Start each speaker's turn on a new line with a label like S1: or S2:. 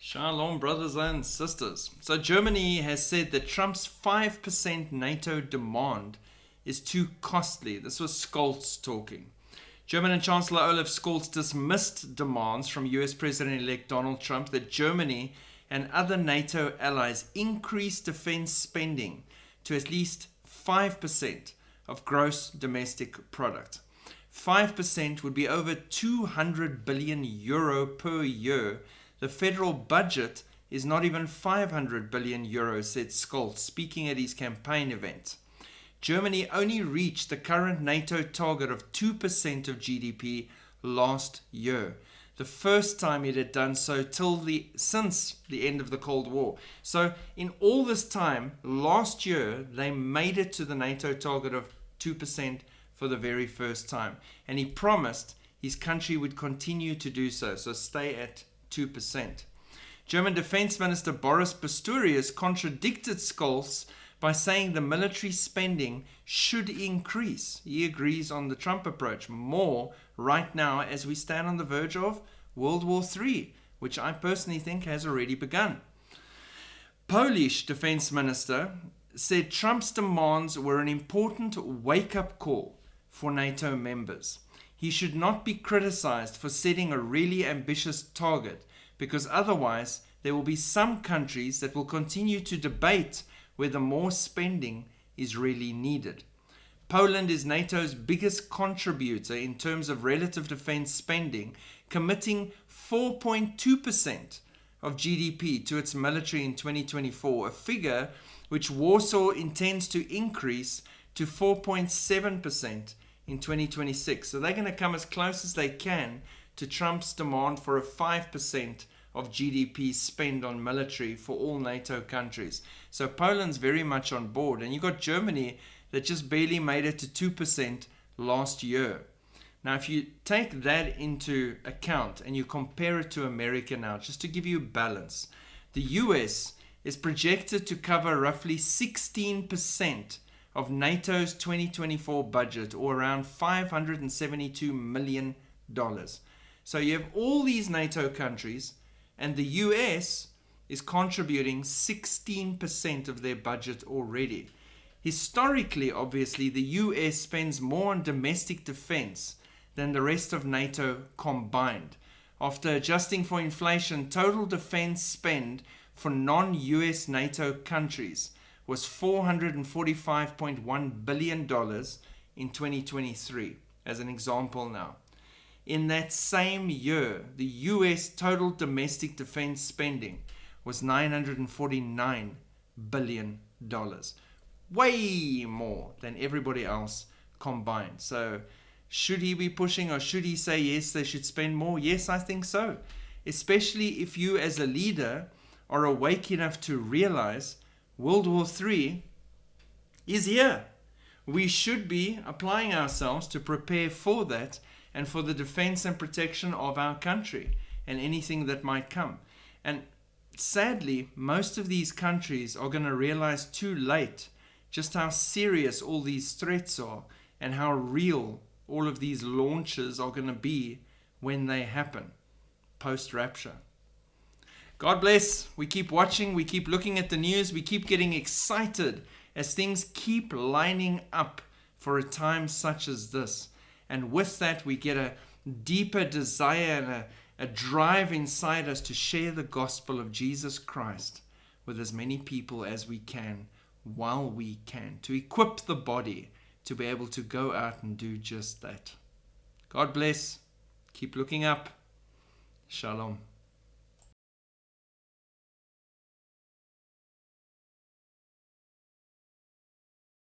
S1: Shalom, brothers and sisters. So Germany has said that Trump's 5% NATO demand is too costly. This was Scholz talking. German Chancellor Olaf Scholz dismissed demands from US President-elect Donald Trump that Germany and other NATO allies increase defense spending to at least 5% of gross domestic product. 5% would be over 200 billion euro per year. The federal budget is not even 500 billion euros, said Scholz, speaking at his campaign event. Germany only reached the current NATO target of 2% of GDP last year, the first time it had done so since the end of the Cold War. So in all this time, last year, they made it to the NATO target of 2% for the very first time. And he promised his country would continue to do so, so stay at 2%. German Defense Minister Boris Pistorius contradicted Scholz by saying the military spending should increase. He agrees on the Trump approach more right now as we stand on the verge of World War III, which I personally think has already begun. Polish Defense Minister said Trump's demands were an important wake-up call for NATO members. He should not be criticized for setting a really ambitious target, because otherwise there will be some countries that will continue to debate whether more spending is really needed. Poland is NATO's biggest contributor in terms of relative defense spending, committing 4.2% of GDP to its military in 2024, a figure which Warsaw intends to increase to 4.7% in 2026. So they're going to come as close as they can to Trump's demand for a 5% of GDP spend on military for all NATO countries. So Poland's very much on board. And you got Germany that just barely made it to 2% last year. Now, if you take that into account and you compare it to America now, just to give you balance, the US is projected to cover roughly 16% of NATO's 2024 budget, or around $572 million. So you have all these NATO countries, and the US is contributing 16% of their budget already. Historically, obviously, the US spends more on domestic defense than the rest of NATO combined. After adjusting for inflation, total defense spend for non-US NATO countries was $445.1 billion in 2023, as an example now. In that same year, the US total domestic defense spending was $949 billion. Way more than everybody else combined. So should he be pushing, or should he say yes, they should spend more? Yes, I think so. Especially if you as a leader are awake enough to realize World War III is here. We should be applying ourselves to prepare for that and for the defense and protection of our country and anything that might come. And sadly, most of these countries are going to realize too late just how serious all these threats are and how real all of these launches are going to be when they happen post-rapture. God bless. We keep watching. We keep looking at the news. We keep getting excited as things keep lining up for a time such as this. And with that, we get a deeper desire and a drive inside us to share the gospel of Jesus Christ with as many people as we can while we can, to equip the body to be able to go out and do just that. God bless. Keep looking up. Shalom.